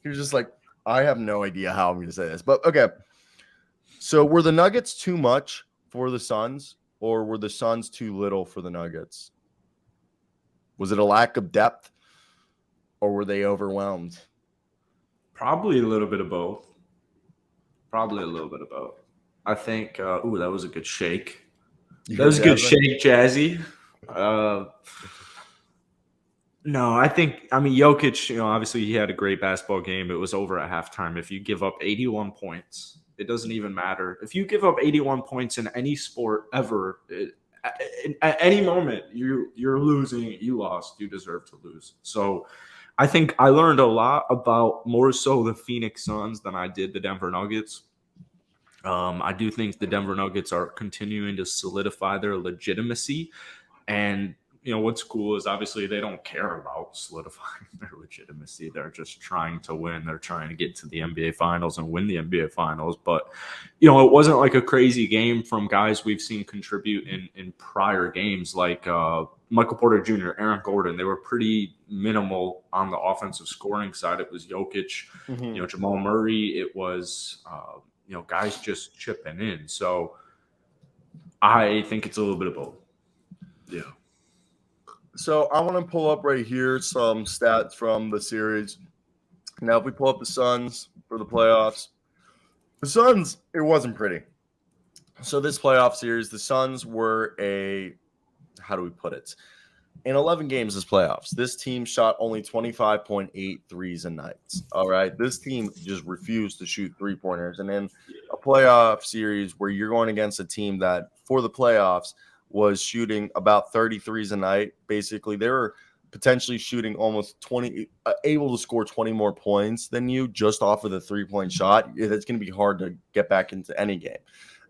He was just like, I have no idea how I'm going to say this. But okay. So were the Nuggets too much for the Suns, or were the Suns too little for the Nuggets? Was it a lack of depth, or were they overwhelmed? Probably a little bit of both. Probably a little bit of both. I think, that was a good shake. You That heard was a good Jasmine? shake, Jazzy. No, I mean, Jokic, obviously he had a great basketball game. It was over at halftime. If you give up 81 points, it doesn't even matter. If you give up 81 points in any sport ever, at any moment, you're losing, you lost, you deserve to lose. So I think I learned a lot about more so the Phoenix Suns than I did the Denver Nuggets. I do think the Denver Nuggets are continuing to solidify their legitimacy. And, what's cool is obviously they don't care about solidifying their legitimacy. They're just trying to win. They're trying to get to the NBA Finals and win the NBA Finals. But, it wasn't like a crazy game from guys we've seen contribute in prior games like Michael Porter Jr., Aaron Gordon. They were pretty minimal on the offensive scoring side. It was Jokic, Jamal Murray. It was guys just chipping in. So I think it's a little bit of both. Yeah. So I want to pull up right here some stats from the series. Now, if we pull up the Suns for the playoffs, the Suns, it wasn't pretty. So this playoff series, the Suns were how do we put it? In 11 games this playoffs, this team shot only 25.8 threes a night. All right. This team just refused to shoot three-pointers. And in a playoff series where you're going against a team that for the playoffs was shooting about 33s a night, basically they were potentially shooting almost 20, able to score 20 more points than you just off of the three-point shot. It's going to be hard to get back into any game.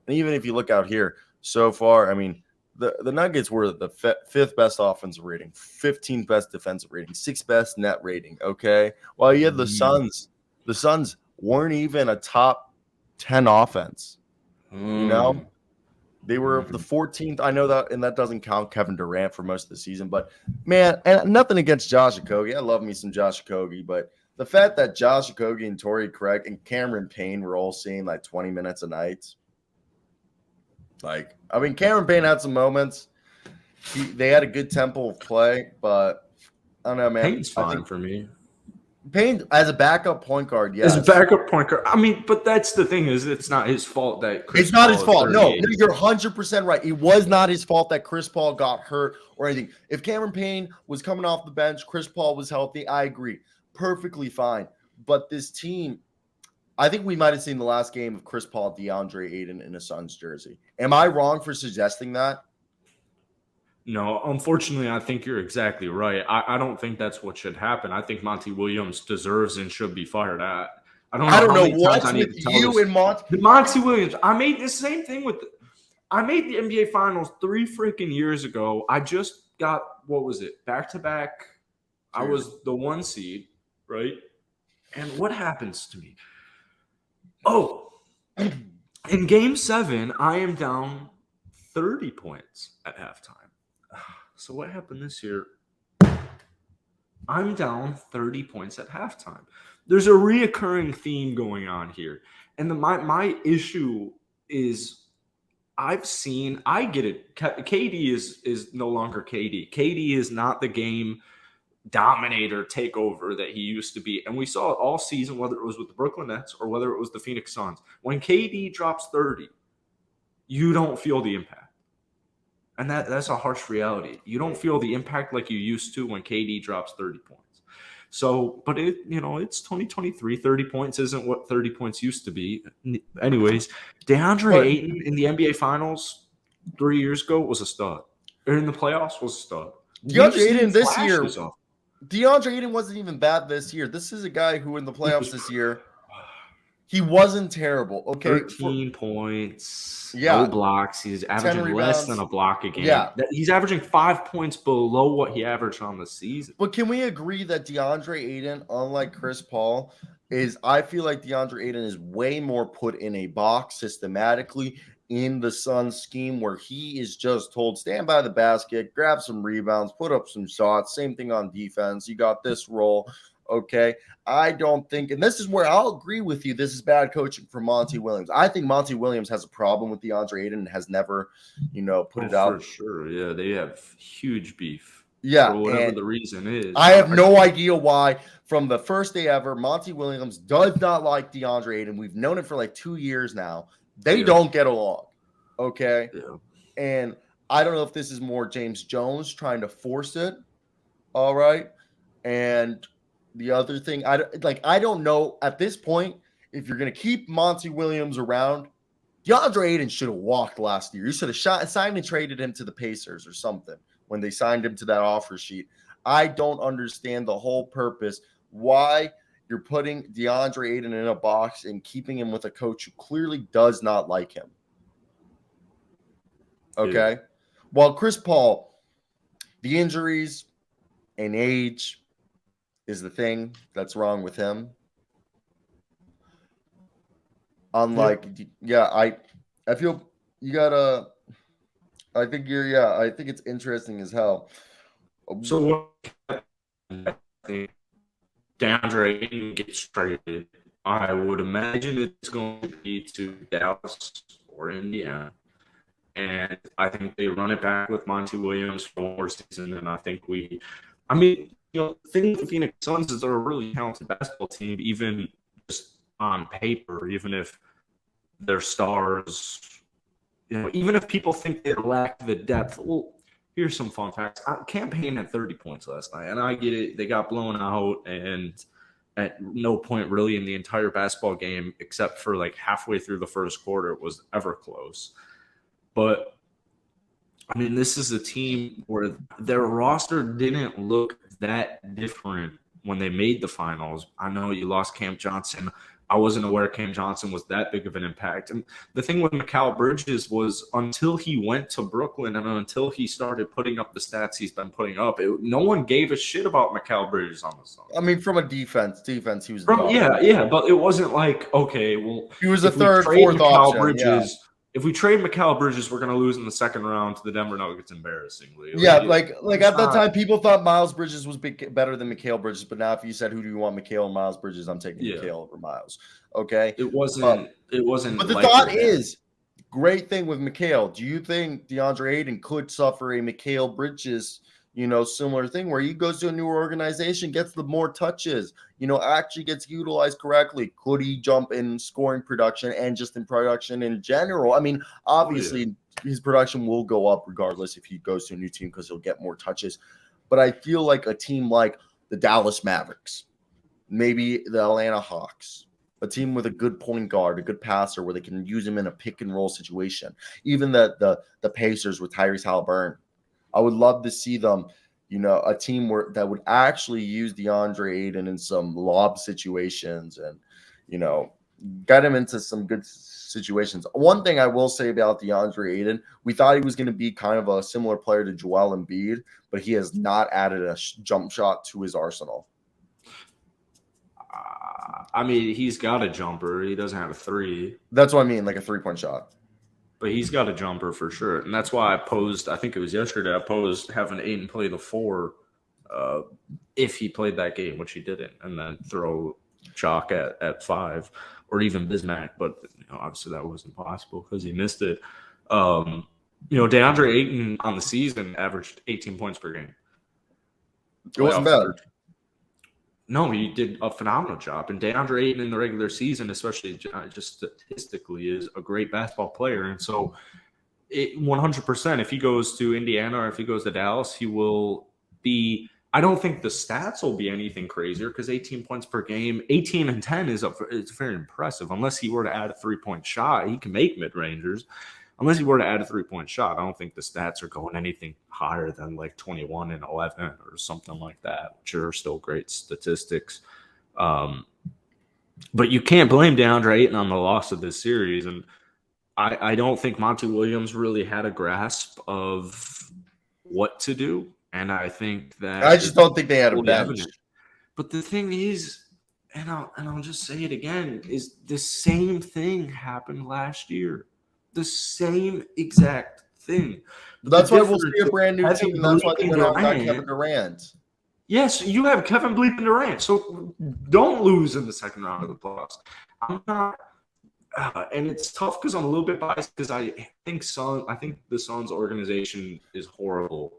And even if you look out here so far, I mean, the Nuggets were the fifth best offensive rating, 15th best defensive rating, sixth best net rating. Okay. While you had the Suns weren't even a top 10 offense. They were the 14th. I know that, and that doesn't count Kevin Durant for most of the season. But man, and nothing against Josh Okogie. I love me some Josh Okogie, but the fact that Josh Okogie and Torrey Craig and Cameron Payne were all seeing like 20 minutes a night. Like, I mean, Cameron Payne had some moments. They had a good tempo of play, but I don't know, man. Payne's fine for me. Payne as a backup point guard, yes. As a backup point guard. I mean, but that's the thing is it's not his fault that It's not his fault. No, you're 100% right. It was not his fault that Chris Paul got hurt or anything. If Cameron Payne was coming off the bench, Chris Paul was healthy, I agree. Perfectly fine. But this team, I think we might have seen the last game of Chris Paul, DeAndre Ayton in a Suns jersey. Am I wrong for suggesting that? No, unfortunately, I think you're exactly right. I don't think that's what should happen. I think Monty Williams deserves and should be fired. I don't know what's with you and Monty Williams. I made the same thing with I made the NBA Finals 3 freaking years ago. I just got, what was it, back-to-back. I was the 1 seed, right? And what happens to me? Oh, in Game 7, I am down 30 points at halftime. So what happened this year? I'm down 30 points at halftime. There's a reoccurring theme going on here. And my issue is I get it. KD is no longer KD. KD is not the game dominator takeover that he used to be. And we saw it all season, whether it was with the Brooklyn Nets or whether it was the Phoenix Suns. When KD drops 30, you don't feel the impact. And that's a harsh reality. You don't feel the impact like you used to when KD drops 30 points. So, but it's 2023. 30 points isn't what 30 points used to be. Anyways, DeAndre Ayton in the NBA Finals 3 years ago was a stud. Or in the playoffs was a stud. DeAndre Ayton this year. DeAndre Ayton wasn't even bad this year. This is a guy who in the playoffs this year, he wasn't terrible. Okay, 13 points, no blocks. He's averaging less than a block a game. Yeah, he's averaging 5 points below what he averaged on the season. But can we agree that DeAndre Ayton, unlike Chris Paul, I feel like DeAndre Ayton is way more put in a box systematically in the Suns scheme where he is just told, stand by the basket, grab some rebounds, put up some shots. Same thing on defense. You got this role. Okay. I don't think, and this is where I'll agree with you, this is bad coaching for Monty Williams. I think Monty Williams has a problem with DeAndre Ayton and has never, put it out. For sure. Yeah, they have huge beef. Yeah. For whatever And the reason is. I have no idea why. From the first day ever, Monty Williams does not like DeAndre Ayton. We've known it for like 2 years now. They don't get along. Okay. Yeah. And I don't know if this is more James Jones trying to force it. All right. And the other thing, I don't know at this point if you're going to keep Monty Williams around. DeAndre Ayton should have walked last year. You should have signed and traded him to the Pacers or something when they signed him to that offer sheet. I don't understand the whole purpose why you're putting DeAndre Ayton in a box and keeping him with a coach who clearly does not like him. Okay. Yeah. Well, Chris Paul, the injuries and age is the thing that's wrong with him. Unlike, I feel you gotta. I think it's interesting as hell. So what DeAndre Ayton gets traded, I would imagine it's going to be to Dallas or Indiana. And I think they run it back with Monty Williams for one more season. And I think the thing with the Phoenix Suns is they're a really talented basketball team, even just on paper, even if their stars, even if people think they lack the depth. Well, here's some fun facts. Cam Payne had 30 points last night, and I get it. They got blown out, and at no point really in the entire basketball game, except for like halfway through the first quarter, it was ever close. But, I mean, this is a team where their roster didn't look that different when they made the finals. I know you lost Cam Johnson. I wasn't aware Cam Johnson was that big of an impact. And the thing with Mikal Bridges was until he went to Brooklyn and until he started putting up the stats he's been putting up, no one gave a shit about Mikal Bridges on the Suns. I mean, from a defense, he was but it wasn't like, okay, well, he was a third, fourth option. Bridges, if we trade Mikal Bridges, we're going to lose in the second round to the Denver Nuggets embarrassingly. Like at that time, people thought Miles Bridges was better than Mikal Bridges. But now if you said, who do you want, Mikal or Miles Bridges, I'm taking Mikal over Miles. Okay? It wasn't. But the thought is, great thing with Mikal, do you think DeAndre Ayton could suffer a Mikal Bridges, similar thing where he goes to a newer organization, gets the more touches, actually gets utilized correctly? Could he jump in scoring production and just in production in general? I mean, obviously his production will go up regardless if he goes to a new team because he'll get more touches. But I feel like a team like the Dallas Mavericks, maybe the Atlanta Hawks, a team with a good point guard, a good passer where they can use him in a pick and roll situation, even the Pacers with Tyrese Halliburton. I would love to see them, a team that would actually use DeAndre Ayton in some lob situations and, get him into some good situations. One thing I will say about DeAndre Ayton, we thought he was going to be kind of a similar player to Joel Embiid, but he has not added a jump shot to his arsenal. I mean, he's got a jumper. He doesn't have a three. That's what I mean, like a three-point shot. But he's got a jumper for sure. And that's why I posed, I think it was yesterday, I posed having Ayton play the 4 if he played that game, which he didn't, and then throw Chalk at 5 or even Bismack. But obviously that wasn't possible because he missed it. DeAndre Ayton on the season averaged 18 points per game. It wasn't bad. No, he did a phenomenal job. And DeAndre Ayton in the regular season, especially just statistically, is a great basketball player. And so 100%, if he goes to Indiana or if he goes to Dallas, he will be – I don't think the stats will be anything crazier because 18 points per game, 18 and 10 it's very impressive. Unless he were to add a three-point shot, he can make mid-rangers. Unless he were to add a three-point shot, I don't think the stats are going anything higher than like 21 and 11 or something like that, which are still great statistics. But you can't blame DeAndre Ayton on the loss of this series. And I don't think Monty Williams really had a grasp of what to do. And I think that I just don't think they had a bench. But the thing is, and I'll just say it again, is the same thing happened last year. The same exact thing. That's why we'll see a brand new team. And that's why they went out and got Kevin Durant. Yes, you have Kevin Bleeping Durant, so don't lose in the second round of the playoffs. I'm not, and it's tough because I'm a little bit biased because I think the Suns organization is horrible,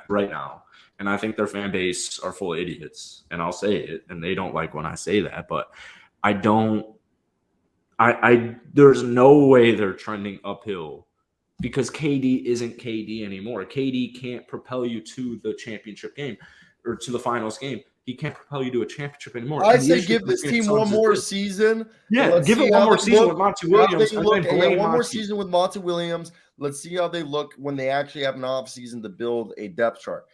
right now, and I think their fan base are full of idiots, and I'll say it, and they don't like when I say that, but I don't. I there's no way they're trending uphill because KD isn't KD anymore. KD can't propel you to the championship game or to the finals game. He can't propel you to a championship anymore. I And the say issue give with this the Phoenix team one Suns is more this. season. And Yeah, let's give see it one how more they season look, with Monty how Williams, they and look. then Yeah, blame one more Monty. season with Monty Williams. Let's see how they look when they actually have an off season to build a depth chart.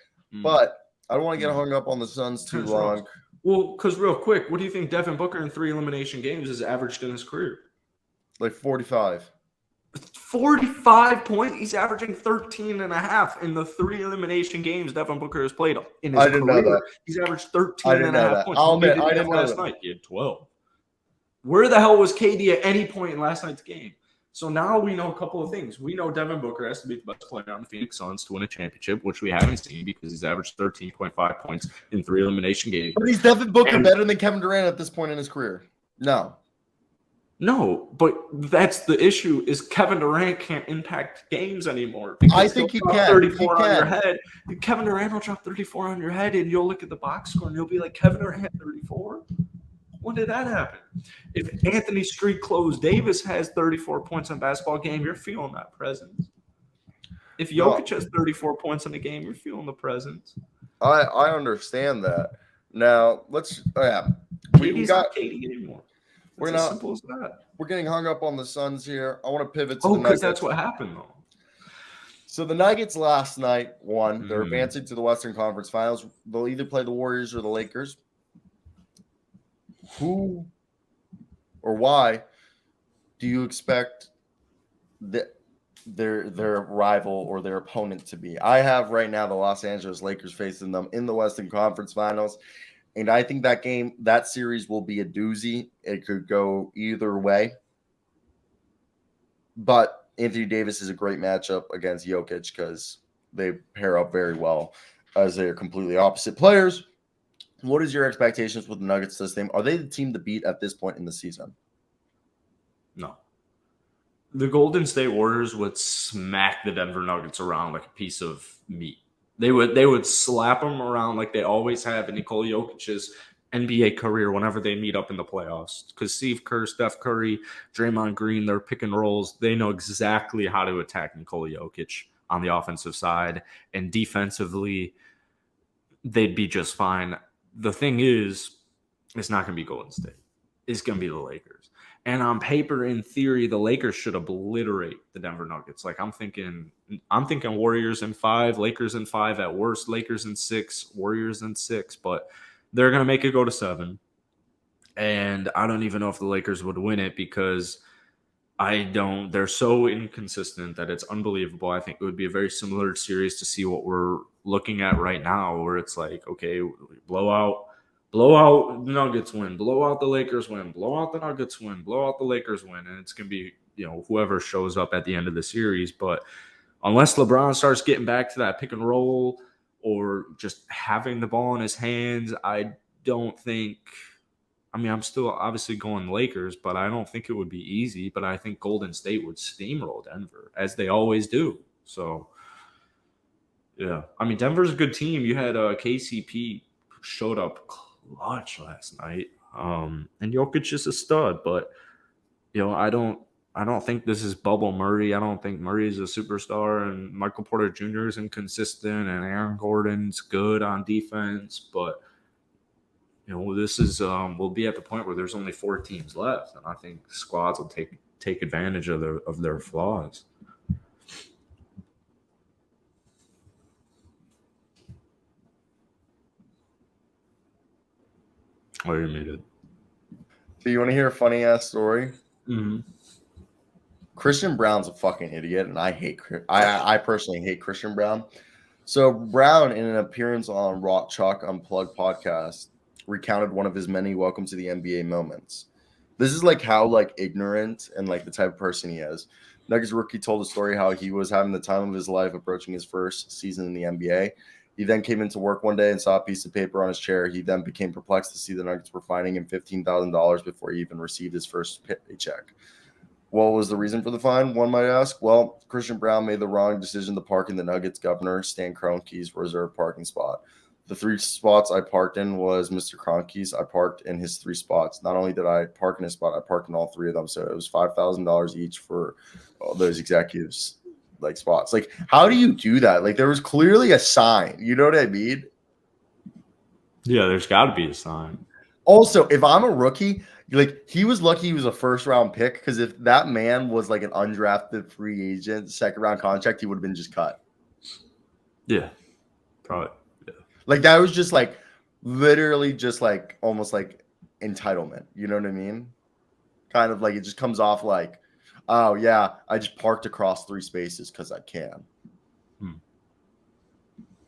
But I don't want to get hung up on the Suns too long. Well, because real quick, what do you think Devin Booker in 3 elimination games has averaged in his career? Like 45. 45 points. He's averaging 13 and a half in the 3 elimination games Devin Booker has played in his I didn't know career. that. He's averaged I 13 didn't and a know half that. points. I'll How many admit, did I he have didn't know last that. night? He had 12. Where the hell was KD at any point in last night's game? So now we know a couple of things. We know Devin Booker has to be the best player on the Phoenix Suns to win a championship, which we haven't seen because he's averaged 13.5 points in 3 elimination games. But is Devin Booker better than Kevin Durant at this point in his career? No. No, but that's the issue is Kevin Durant can't impact games anymore. I think he can. 34 on your head. Kevin Durant will drop 34 on your head, and you'll look at the box score, and you'll be like, Kevin Durant had 34? When did that happen? If Anthony Street Clothes Davis has 34 points in a basketball game, you're feeling that presence. If Jokic has 34 points in a game, you're feeling the presence. I understand that. Now, let's we got KD anymore. We're not simple as that. We're getting hung up on the Suns here. I want to pivot to the Nuggets. Because that's what happened, though. So the Nuggets last night won. They're advancing to the Western Conference Finals. They'll either play the Warriors or the Lakers. Who or why do you expect their rival or their opponent to be? I have right now the Los Angeles Lakers facing them in the Western Conference Finals. And I think that series will be a doozy. It could go either way. But Anthony Davis is a great matchup against Jokic because they pair up very well as they are completely opposite players. What is your expectations with the Nuggets this game? Are they the team to beat at this point in the season? No. The Golden State Warriors would smack the Denver Nuggets around like a piece of meat. They would slap them around like they always have in Nikola Jokic's NBA career whenever they meet up in the playoffs. Because Steve Kerr, Steph Curry, Draymond Green, their pick and rolls, they know exactly how to attack Nikola Jokic on the offensive side. And defensively, they'd be just fine. The thing is, it's not going to be Golden State. It's going to be the Lakers. And on paper, in theory, the Lakers should obliterate the Denver Nuggets. Like I'm thinking Warriors in 5, Lakers in 5 at worst, Lakers in 6, Warriors in 6, but they're going to make it go to 7. And I don't even know if the Lakers would win it because they're so inconsistent that it's unbelievable. I think it would be a very similar series to see what we're looking at right now, where it's like, okay, blowout, the Nuggets win, blow out the Lakers win, blow out the Nuggets win, blow out the Lakers win. And it's going to be, whoever shows up at the end of the series. But unless LeBron starts getting back to that pick and roll or just having the ball in his hands, I don't think – I'm still obviously going Lakers, but I don't think it would be easy. But I think Golden State would steamroll Denver, as they always do. So, yeah. Denver's a good team. You had KCP showed up clutch last night. And Jokic is a stud, but I don't think this is bubble Murray. I don't think Murray is a superstar, and Michael Porter Jr. is inconsistent, and Aaron Gordon's good on defense, but this is we'll be at the point where there's only 4 teams left, and I think squads will take advantage of their flaws. Oh, you're muted. So you want to hear a funny ass story? Mm-hmm. Christian Brown's a fucking idiot, and I personally hate Christian Brown. So Brown, in an appearance on Rock Chalk Unplugged podcast, recounted one of his many welcome to the NBA moments. This is like how ignorant and the type of person he is. Nuggets rookie told a story how he was having the time of his life approaching his first season in the NBA. He then came into work one day and saw a piece of paper on his chair. He then became perplexed to see the Nuggets were fining him $15,000 before he even received his first paycheck. What was the reason for the fine, one might ask? Well, Christian Braun made the wrong decision to park in the Nuggets governor Stan Kroenke's reserved parking spot. The 3 spots I parked in was Mr. Kroenke's. I parked in his 3 spots. Not only did I park in his spot, I parked in all 3 of them. So it was $5,000 each for all those executives like spots. Like, how do you do that? Like, there was clearly a sign. You know what I mean? Yeah, there's got to be a sign. Also, if I'm a rookie, like, he was lucky he was a first-round pick, because if that man was like an undrafted free agent, second-round contract, he would have been just cut. Yeah, probably. Yeah. Like, that was just like literally just like almost like entitlement. You know what I mean? Kind of like it just comes off like, oh yeah, I just parked across 3 spaces because I can.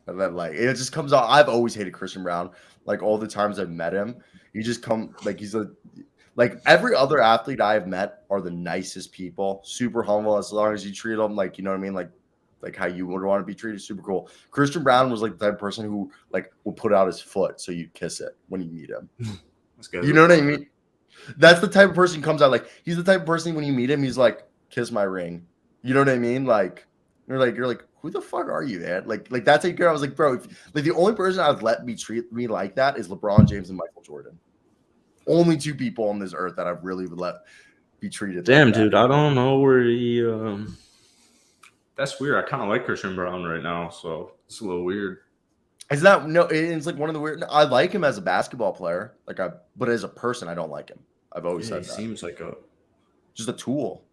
And then like it just comes off. I've always hated Christian Braun. Like all the times I've met him, he's like every other athlete I've met are the nicest people, super humble as long as you treat them like, you know what I mean, like how you would want to be treated, super cool. Christian Braun was like the type of person who like will put out his foot so you kiss it when you meet him. You know what I mean? That's the type of person who comes out like he's the type of person when you meet him, he's like, kiss my ring. You know what I mean? Like you're like, who the fuck are you, man? Like that's how you care. I was like, bro, like the only person I'd let me treat me like that is LeBron James and Michael Jordan. Only 2 people on this earth that I've really would let be treated. Damn, like that. dude, I don't know where he. That's weird. I kind of like Christian Braun right now, so it's a little weird. Is that no? It's like one of the weird. I like him as a basketball player, but as a person, I don't like him. I've always said he that. Seems like just a tool.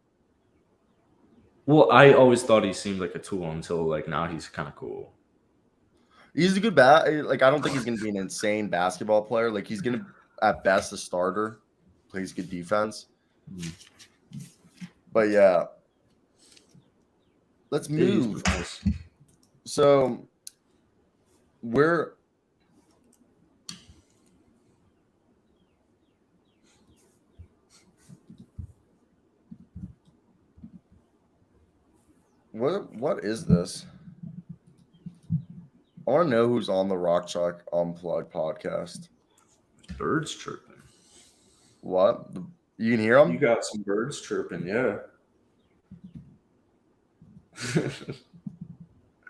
Well, I always thought he seemed like a tool until like now he's kind of cool. He's a good like I don't think he's gonna be an insane basketball player. Like he's gonna at best a starter, plays good defense. But yeah, let's move. Nice. So what is this? I want to know who's on the Rock Chalk Unplugged podcast. Birds chirping. What? You can hear them? You got some birds chirping, yeah.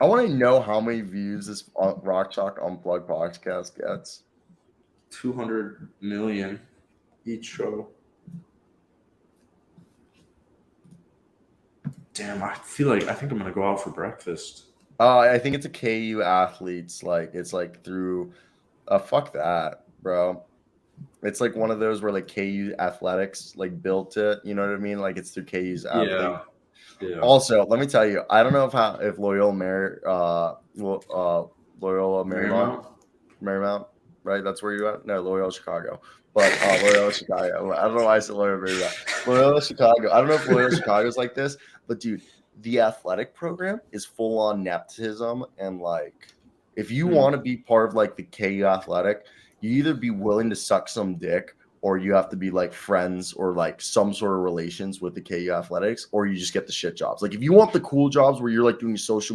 I want to know how many views this Rock Chalk Unplugged podcast gets. 200 million each show. Damn, I think I'm gonna go out for breakfast. I think it's a KU athletes. Like it's like through. Fuck that, bro. It's like one of those where like KU athletics like built it. You know what I mean? Like it's through KU's athlete. Yeah. Also, let me tell you, I don't know if Loyola Marymount, right? That's where you at? No, Loyola Chicago. But Loyola Chicago. I don't know why I said Loyola Marymount. Loyola Chicago. I don't know if Loyola Chicago's like this, but dude, the athletic program is full on nepotism, and like if you want to be part of like the KU athletic, you either be willing to suck some dick or you have to be like friends or like some sort of relations with the KU athletics, or you just get the shit jobs. Like if you want the cool jobs where you're like doing social